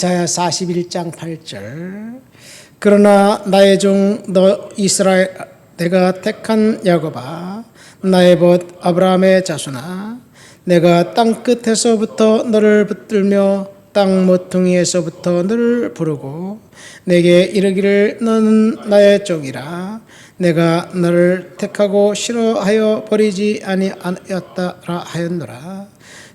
이사야 41장 8절. 그러나 나의 종 너 이스라엘 내가 택한 야곱아, 나의 벗 아브라함의 자손아, 내가 땅 끝에서부터 너를 붙들며 땅 모퉁이에서부터 너를 부르고 내게 이르기를 너는 나의 종이라. 내가 너를 택하고 싫어하여 버리지 아니하였다라 하였노라.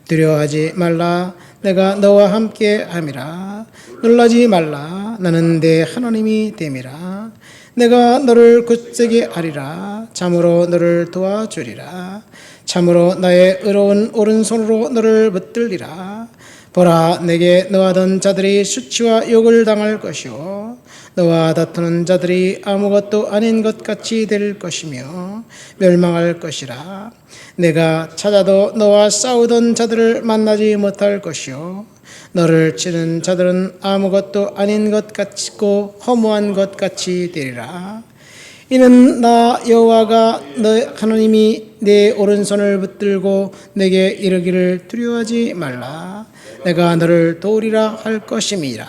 두려워하지 말라. 내가 너와 함께 함이라. 놀라지 말라. 나는 내 하나님이 됨이라. 내가 너를 굳세게 하리라. 참으로 너를 도와주리라. 참으로 나의 의로운 오른손으로 너를 붙들리라. 보라, 내게 너하던 자들이 수치와 욕을 당할 것이요 너와 다투는 자들이 아무것도 아닌 것 같이 될 것이며 멸망할 것이라. 내가 찾아도 너와 싸우던 자들을 만나지 못할 것이요 너를 치는 자들은 아무것도 아닌 것 같고 허무한 것 같이 되리라. 이는 나 여호와가 너 하나님이 내 오른손을 붙들고 내게 이르기를 두려워하지 말라. 내가 너를 도우리라 할 것임이라.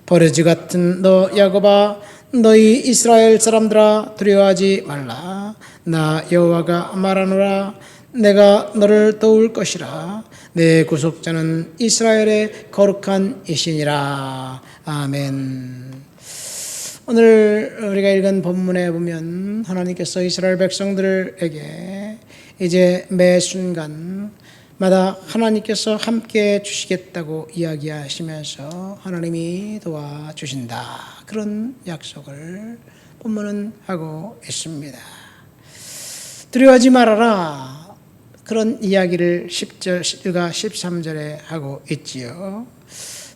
버러지 같은 너 야곱아, 너희 이스라엘 사람들아, 두려워하지 말라. 나 여호와가 말하노라. 내가 너를 도울 것이라. 내 구속자는 이스라엘의 거룩한 이시니라. 아멘. 오늘 우리가 읽은 본문에 보면 하나님께서 이스라엘 백성들에게 이제 매 순간마다 하나님께서 함께 주시겠다고 이야기하시면서 하나님이 도와주신다, 그런 약속을 본문은 하고 있습니다. 두려워하지 말아라, 그런 이야기를 10절과 13절에 하고 있지요.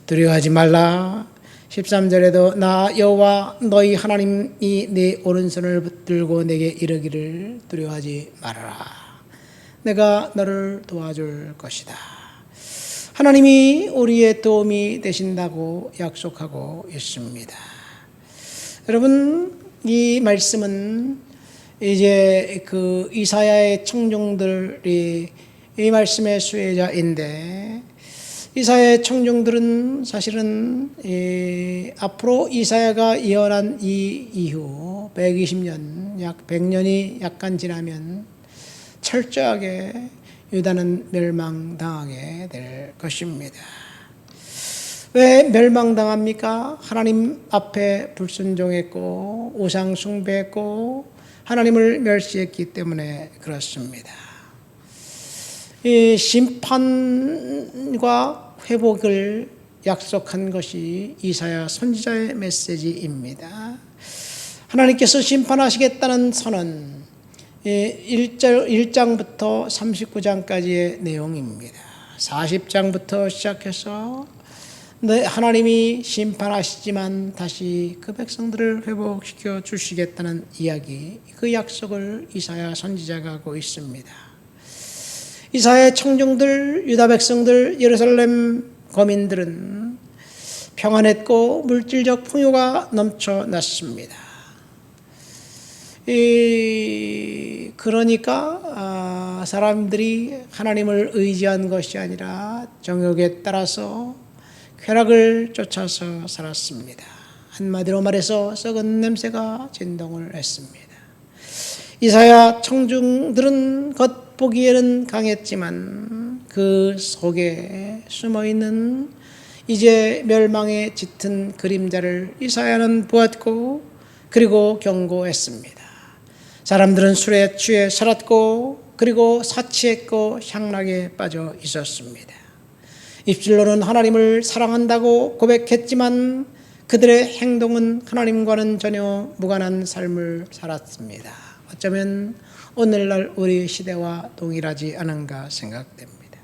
두려워하지 말라. 13절에도 나 여호와 너희 하나님이 네 오른손을 붙들고 내게 이르기를 두려워하지 말아라. 내가 너를 도와줄 것이다. 하나님이 우리의 도움이 되신다고 약속하고 있습니다. 여러분, 이 말씀은 이제 그 이사야의 청중들이 이 말씀의 수혜자인데, 이사야의 청중들은 사실은 앞으로 이사야가 예언한 이 이후 120년, 약 100년이 약간 지나면 철저하게 유다는 멸망당하게 될 것입니다. 왜 멸망당합니까? 하나님 앞에 불순종했고 우상 숭배했고 하나님을 멸시했기 때문에 그렇습니다. 이 심판과 회복을 약속한 것이 이사야 선지자의 메시지입니다. 하나님께서 심판하시겠다는 선언, 1장부터 39장까지의 내용입니다. 40장부터 시작해서 하나님이 심판하시지만 다시 그 백성들을 회복시켜 주시겠다는 이야기, 그 약속을 이사야 선지자가 하고 있습니다. 이사야의 청중들, 유다 백성들, 예루살렘 거민들은 평안했고 물질적 풍요가 넘쳐났습니다. 그러니까 사람들이 하나님을 의지한 것이 아니라 정욕에 따라서 쾌락을 쫓아서 살았습니다. 한마디로 말해서 썩은 냄새가 진동을 했습니다. 이사야 청중들은 겉보기에는 강했지만 그 속에 숨어있는 이제 멸망에 짙은 그림자를 이사야는 보았고 그리고 경고했습니다. 사람들은 술에 취해 살았고 그리고 사치했고 향락에 빠져 있었습니다. 입술로는 하나님을 사랑한다고 고백했지만 그들의 행동은 하나님과는 전혀 무관한 삶을 살았습니다. 어쩌면 오늘날 우리 시대와 동일하지 않은가 생각됩니다.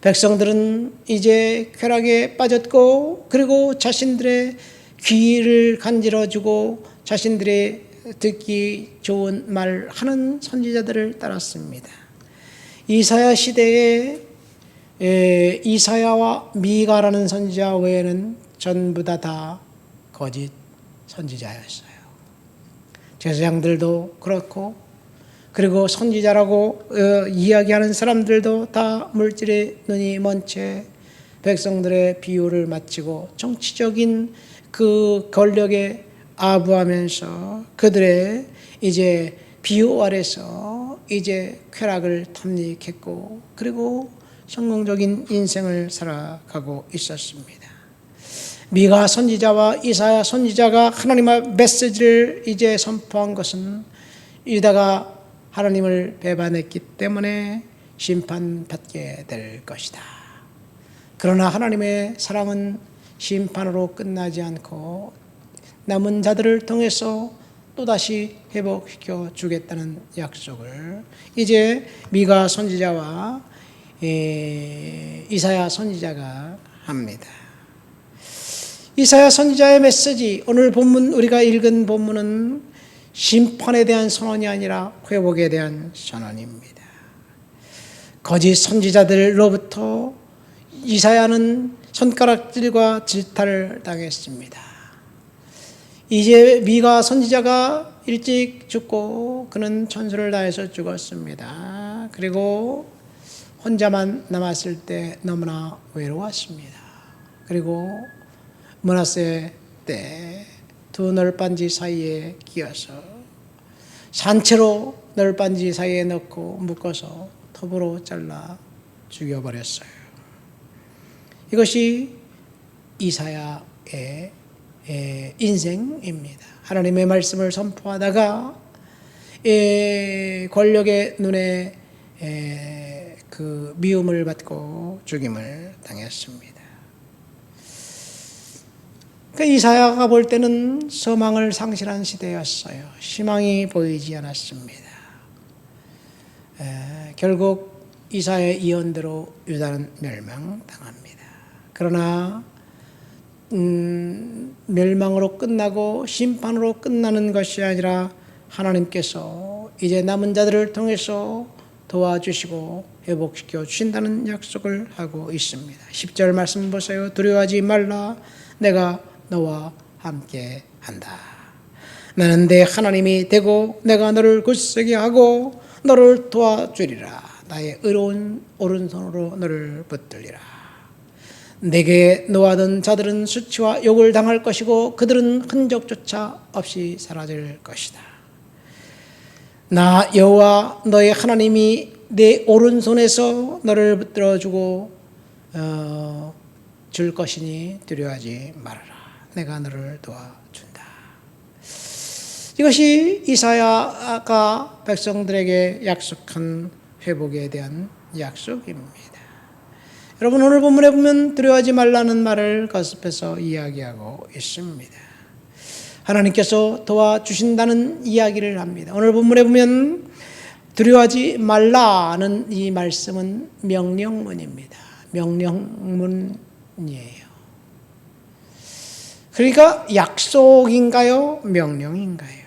백성들은 이제 쾌락에 빠졌고 그리고 자신들의 귀를 간지러주고 자신들의 듣기 좋은 말 하는 선지자들을 따랐습니다. 이사야 시대에 이사야와 미가라는 선지자 외에는 전부 다 거짓 선지자였어요. 제사장들도 그렇고 그리고 선지자라고 이야기하는 사람들도 다 물질의 눈이 먼 채 백성들의 비유를 마치고 정치적인 그 권력에 아부하면서 그들의 이제 비유 아래서 이제 쾌락을 탐닉했고 그리고 성공적인 인생을 살아가고 있었습니다. 미가 선지자와 이사야 선지자가 하나님의 메시지를 이제 선포한 것은 유다가 하나님을 배반했기 때문에 심판받게 될 것이다. 그러나 하나님의 사랑은 심판으로 끝나지 않고 남은 자들을 통해서 또다시 회복시켜 주겠다는 약속을 이제 미가 선지자와 이사야 선지자가 합니다. 이사야 선지자의 메시지, 오늘 본문 우리가 읽은 본문은 심판에 대한 선언이 아니라 회복에 대한 선언입니다. 거짓 선지자들로부터 이사야는 손가락질과 질타를 당했습니다. 이제 미가 선지자가 일찍 죽고 그는 천수를 다해서 죽었습니다. 그리고 혼자만 남았을 때 너무나 외로웠습니다. 그리고 므낫세 때 두 널빤지 사이에 끼어서 산채로 널빤지 사이에 넣고 묶어서 톱으로 잘라 죽여버렸어요. 이것이 이사야의 인생입니다. 하나님의 말씀을 선포하다가 권력의 눈에 그 미움을 받고 죽임을 당했습니다. 이사야가 볼 때는 소망을 상실한 시대였어요. 희망이 보이지 않았습니다. 결국 이사야의 예언대로 유다는 멸망당합니다. 그러나 멸망으로 끝나고 심판으로 끝나는 것이 아니라 하나님께서 이제 남은 자들을 통해서 도와주시고 회복시켜 주신다는 약속을 하고 있습니다. 10절 말씀 보세요. 두려워하지 말라. 내가 너와 함께 한다. 나는 내 하나님이 되고 내가 너를 굳세게 하고 너를 도와주리라. 나의 의로운 오른손으로 너를 붙들리라. 내게 노하던 자들은 수치와 욕을 당할 것이고 그들은 흔적조차 없이 사라질 것이다. 나 여호와 너의 하나님이 내 오른손에서 너를 붙들어주고 줄 것이니 두려워하지 말아라. 내가 너를 도와준다. 이것이 이사야가 백성들에게 약속한 회복에 대한 약속입니다. 여러분 오늘 본문에 보면 두려워하지 말라는 말을 거듭해서 이야기하고 있습니다. 하나님께서 도와주신다는 이야기를 합니다. 오늘 본문에 보면 두려워하지 말라는 이 말씀은 명령문입니다. 명령문이에요. 그러니까 약속인가요? 명령인가요?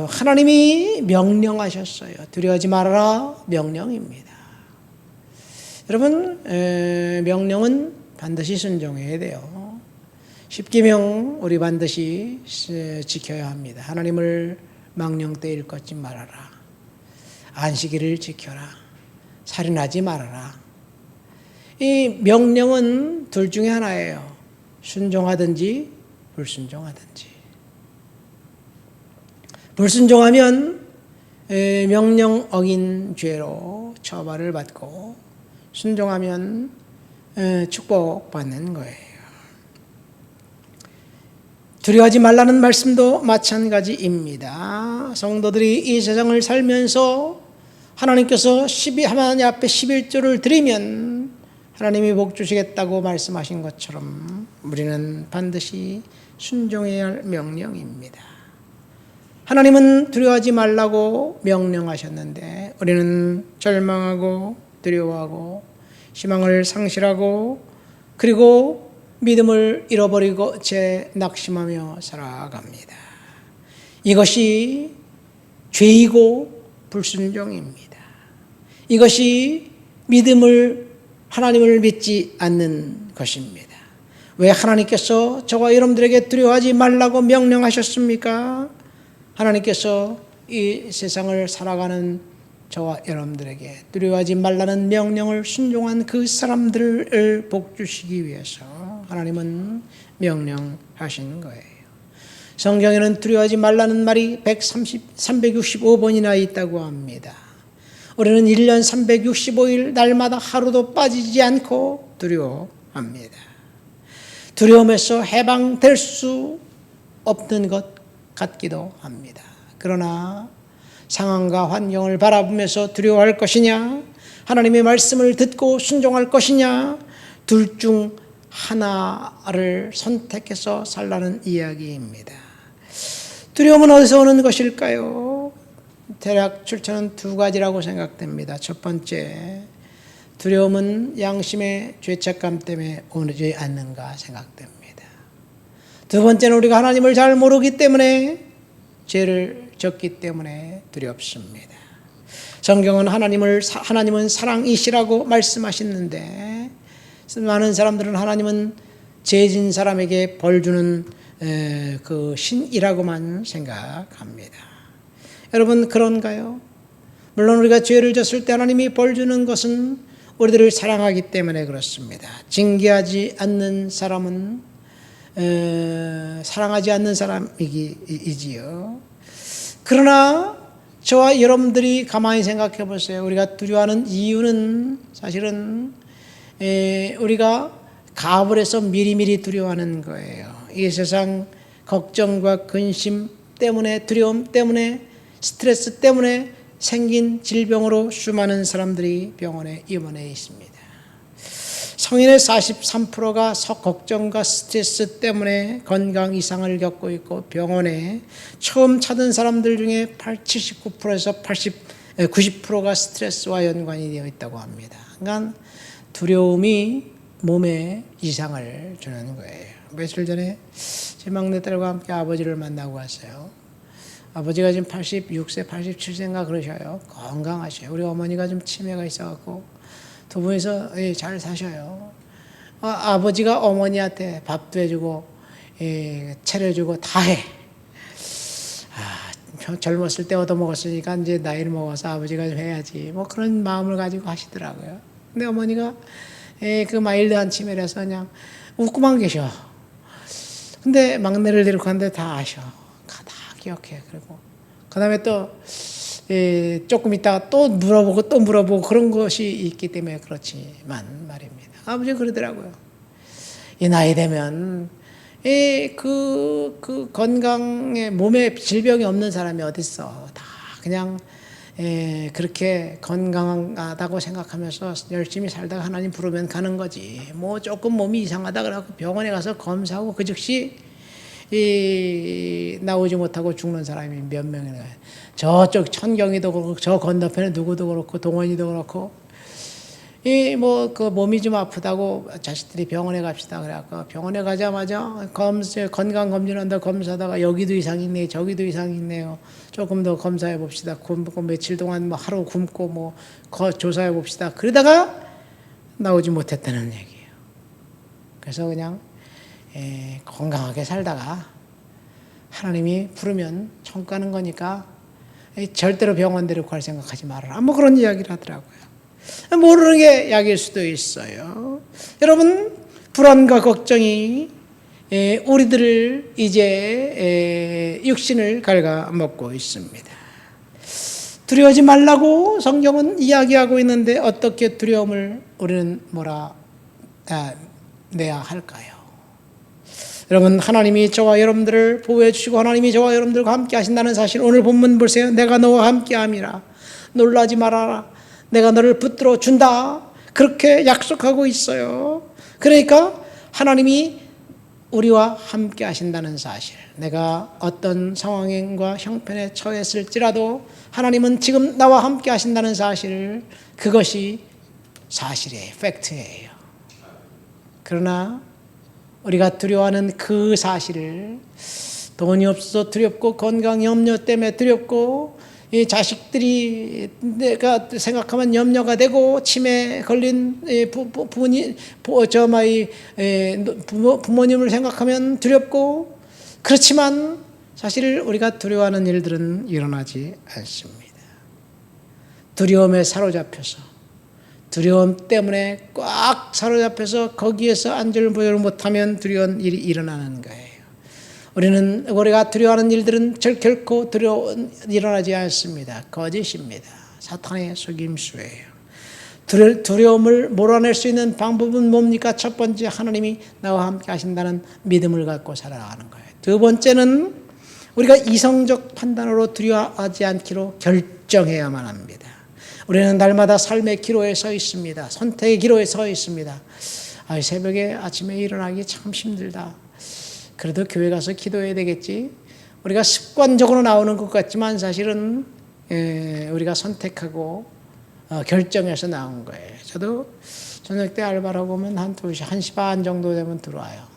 하나님이 명령하셨어요. 두려워하지 말아라. 명령입니다. 여러분 명령은 반드시 순종해야 돼요. 십계명 우리 반드시 지켜야 합니다. 하나님을 망령 때 일컫지 말아라. 안식일을 지켜라. 살인하지 말아라. 이 명령은 둘 중에 하나예요. 순종하든지 불순종하든지. 불순종하면 명령 어긴 죄로 처벌을 받고 순종하면 축복받는 거예요. 두려워하지 말라는 말씀도 마찬가지입니다. 성도들이 이 세상을 살면서 하나님께서 하나님 앞에 11조를 드리면 하나님이 복 주시겠다고 말씀하신 것처럼 우리는 반드시 순종해야 할 명령입니다. 하나님은 두려워하지 말라고 명령하셨는데 우리는 절망하고 두려워하고 희망을 상실하고 그리고 믿음을 잃어버리고 낙심하며 살아갑니다. 이것이 죄이고 불순종입니다. 이것이 하나님을 믿지 않는 것입니다. 왜 하나님께서 저와 여러분들에게 두려워하지 말라고 명령하셨습니까? 하나님께서 이 세상을 살아가는 저와 여러분들에게 두려워하지 말라는 명령을 순종한 그 사람들을 복주시기 위해서 하나님은 명령하신 거예요. 성경에는 두려워하지 말라는 말이 365번이나 있다고 합니다. 우리는 1년 365일 날마다 하루도 빠지지 않고 두려워합니다. 두려움에서 해방될 수 없는 것 같기도 합니다. 그러나 상황과 환경을 바라보면서 두려워할 것이냐, 하나님의 말씀을 듣고 순종할 것이냐, 둘 중 하나를 선택해서 살라는 이야기입니다. 두려움은 어디서 오는 것일까요? 대략 출처는 두 가지라고 생각됩니다. 첫 번째, 두려움은 양심의 죄책감 때문에 오지 않는가 생각됩니다. 두 번째는 우리가 하나님을 잘 모르기 때문에, 죄를 졌기 때문에 두렵습니다. 성경은 하나님은 사랑이시라고 말씀하시는데, 많은 사람들은 하나님은 죄진 사람에게 벌 주는 그 신이라고만 생각합니다. 여러분, 그런가요? 물론 우리가 죄를 졌을 때 하나님이 벌 주는 것은 우리들을 사랑하기 때문에 그렇습니다. 징계하지 않는 사람은 사랑하지 않는 사람이지요. 그러나 저와 여러분들이 가만히 생각해 보세요. 우리가 두려워하는 이유는 사실은 우리가 가업을 해서 미리미리 두려워하는 거예요. 이 세상 걱정과 근심 때문에, 두려움 때문에, 스트레스 때문에 생긴 질병으로 수많은 사람들이 병원에 입원해 있습니다. 성인의 43%가 걱정과 스트레스 때문에 건강 이상을 겪고 있고, 병원에 처음 찾은 사람들 중에 79%에서 90%가 스트레스와 연관이 되어 있다고 합니다. 그러니까 두려움이 몸에 이상을 주는 거예요. 며칠 전에 제 막내딸과 함께 아버지를 만나고 왔어요. 아버지가 지금 86세, 87세인가 그러셔요. 건강하셔요. 우리 어머니가 좀 치매가 있어갖고 두 분이서 잘 사셔요. 아버지가 어머니한테 밥도 해주고 차려주고 다 해. 젊었을 때 얻어먹었으니까 이제 나이를 먹어서 아버지가 좀 해야지, 뭐 그런 마음을 가지고 하시더라고요. 근데 어머니가 그 마일드한 치매라서 그냥 웃고만 계셔. 근데 막내를 데리고 갔는데 다 아셔. 다 기억해. 그리고 그 다음에 또 조금 있다가 또 물어보고 그런 것이 있기 때문에 그렇지만 말입니다. 아버지가 그러더라고요. 이 나이 되면 그 건강에, 몸에 질병이 없는 사람이 어딨어. 다 그냥 그렇게 건강하다고 생각하면서 열심히 살다가 하나님 부르면 가는 거지. 뭐 조금 몸이 이상하다 그래갖고 병원에 가서 검사하고 그 즉시 나오지 못하고 죽는 사람이 몇 명이나. 저쪽 천경이도 그렇고 저 건너편에 누구도 그렇고 동원이도 그렇고, 뭐 그 몸이 좀 아프다고 자식들이 병원에 갑시다 그래갖고 병원에 가자마자 건강 검진한다 검사하다가 여기도 이상이 있네, 저기도 이상이 있네요. 조금 더 검사해 봅시다. 굶고 며칠 동안 뭐 하루 굶고 뭐 조사해 봅시다. 그러다가 나오지 못했다는 얘기예요. 그래서 그냥 건강하게 살다가 하나님이 부르면 천국 가는 거니까 절대로 병원 데리고 갈 생각하지 말아라. 뭐 그런 이야기를 하더라고요. 모르는 게 약일 수도 있어요. 여러분, 불안과 걱정이 우리들을 이제 육신을 갉아먹고 있습니다. 두려워하지 말라고 성경은 이야기하고 있는데 어떻게 두려움을 우리는 내야 할까요? 여러분, 하나님이 저와 여러분들을 보호해 주시고 하나님이 저와 여러분들과 함께 하신다는 사실, 오늘 본문 보세요. 내가 너와 함께 함이라. 놀라지 말아라. 내가 너를 붙들어 준다. 그렇게 약속하고 있어요. 그러니까 하나님이 우리와 함께 하신다는 사실, 내가 어떤 상황과 형편에 처했을지라도 하나님은 지금 나와 함께 하신다는 사실, 그것이 사실이에요. 팩트예요. 그러나 우리가 두려워하는 그 사실을, 돈이 없어서 두렵고 건강 염려 때문에 두렵고 이 자식들이 내가 생각하면 염려가 되고 치매 걸린 부모님을 생각하면 두렵고, 그렇지만 사실 우리가 두려워하는 일들은 일어나지 않습니다. 두려움에 사로잡혀서 두려움 때문에 꽉 사로잡혀서 거기에서 안절부절 못하면 두려운 일이 일어나는 거예요. 우리가 두려워하는 일들은 결코 일어나지 않습니다. 거짓입니다. 사탄의 속임수예요. 두려움을 몰아낼 수 있는 방법은 뭡니까? 첫 번째, 하나님이 나와 함께 하신다는 믿음을 갖고 살아가는 거예요. 두 번째는 우리가 이성적 판단으로 두려워하지 않기로 결정해야만 합니다. 우리는 날마다 삶의 기로에 서 있습니다. 선택의 기로에 서 있습니다. 새벽에 아침에 일어나기 참 힘들다. 그래도 교회 가서 기도해야 되겠지. 우리가 습관적으로 나오는 것 같지만 사실은 우리가 선택하고 결정해서 나온 거예요. 저도 저녁 때 알바를 하고 오면 한 2시, 1시 반 정도 되면 들어와요.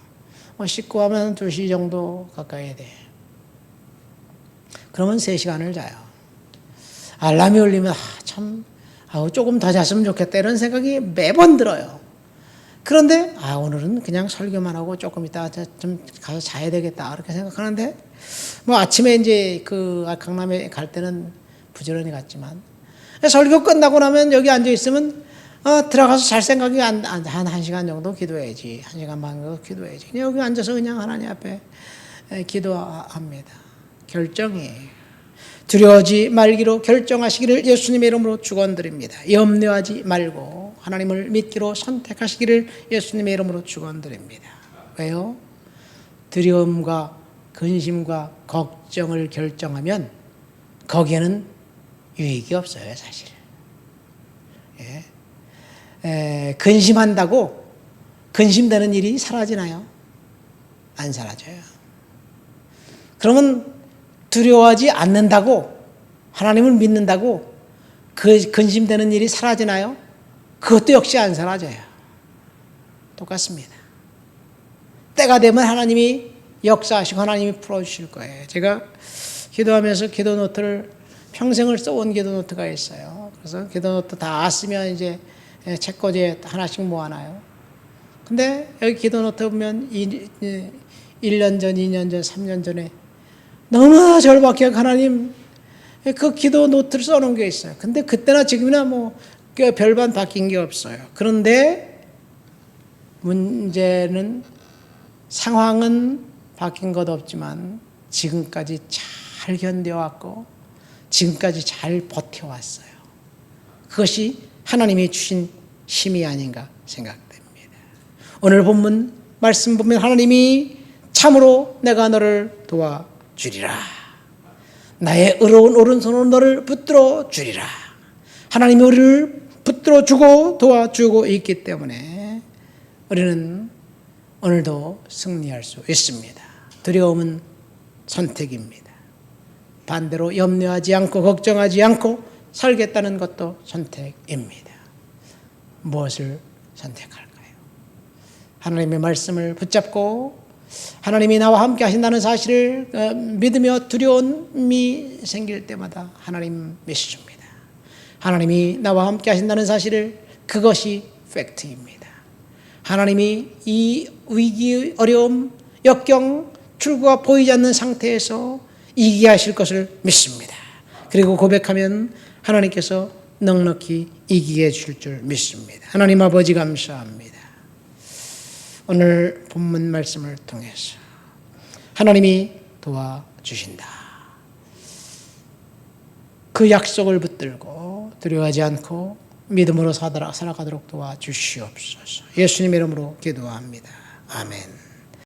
씻고 하면 2시 정도 가까이 돼. 그러면 3시간을 자요. 알람이 울리면 조금 더 잤으면 좋겠다 이런 생각이 매번 들어요. 그런데 오늘은 그냥 설교만 하고 조금 이따 좀 가서 자야 되겠다 이렇게 생각하는데 아침에 이제 강남에 갈 때는 부지런히 갔지만 설교 끝나고 나면 여기 앉아 있으면 들어가서 잘 생각이 한 1시간 정도 기도해야지. 1시간 반 정도 기도해야지. 그냥 여기 앉아서 그냥 하나님 앞에 기도합니다. 결정이에요. 두려워하지 말기로 결정하시기를 예수님의 이름으로 축원드립니다. 염려하지 말고 하나님을 믿기로 선택하시기를 예수님의 이름으로 축원드립니다. 왜요? 두려움과 근심과 걱정을 결정하면 거기에는 유익이 없어요, 사실. 근심한다고 근심되는 일이 사라지나요? 안 사라져요. 그러면 두려워하지 않는다고 하나님을 믿는다고 그 근심되는 일이 사라지나요? 그것도 역시 안 사라져요. 똑같습니다. 때가 되면 하나님이 역사하시고 하나님이 풀어주실 거예요. 제가 기도하면서 기도 노트를 평생을 써온 기도 노트가 있어요. 그래서 기도 노트 다 쓰면 이제 책꽂이에 하나씩 모아놔요. 근데 여기 기도 노트 보면 1년 전, 2년 전, 3년 전에 너무나 절박해 하나님 그 기도 노트를 써놓은 게 있어요. 근데 그때나 지금이나 별반 바뀐 게 없어요. 그런데 문제는 상황은 바뀐 것 없지만 지금까지 잘 견뎌왔고 지금까지 잘 버텨왔어요. 그것이 하나님이 주신 힘이 아닌가 생각됩니다. 오늘 본문 말씀 보면 하나님이 참으로 내가 너를 도와주리라. 나의 의로운 오른손으로 너를 붙들어 주리라. 하나님이 우리를 붙들어 주고 도와주고 있기 때문에 우리는 오늘도 승리할 수 있습니다. 두려움은 선택입니다. 반대로 염려하지 않고 걱정하지 않고 살겠다는 것도 선택입니다. 무엇을 선택할까요? 하나님의 말씀을 붙잡고 하나님이 나와 함께 하신다는 사실을 믿으며 두려움이 생길 때마다 하나님 믿습니다. 하나님이 나와 함께 하신다는 사실을 그것이 팩트입니다. 하나님이 이 위기, 어려움, 역경, 출구가 보이지 않는 상태에서 이기게 하실 것을 믿습니다. 그리고 고백하면 하나님께서 넉넉히 이기게 해주실 줄 믿습니다. 하나님 아버지 감사합니다. 오늘 본문 말씀을 통해서 하나님이 도와주신다. 그 약속을 붙들고 두려워하지 않고 믿음으로 살아가도록 도와주시옵소서. 예수님 이름으로 기도합니다. 아멘.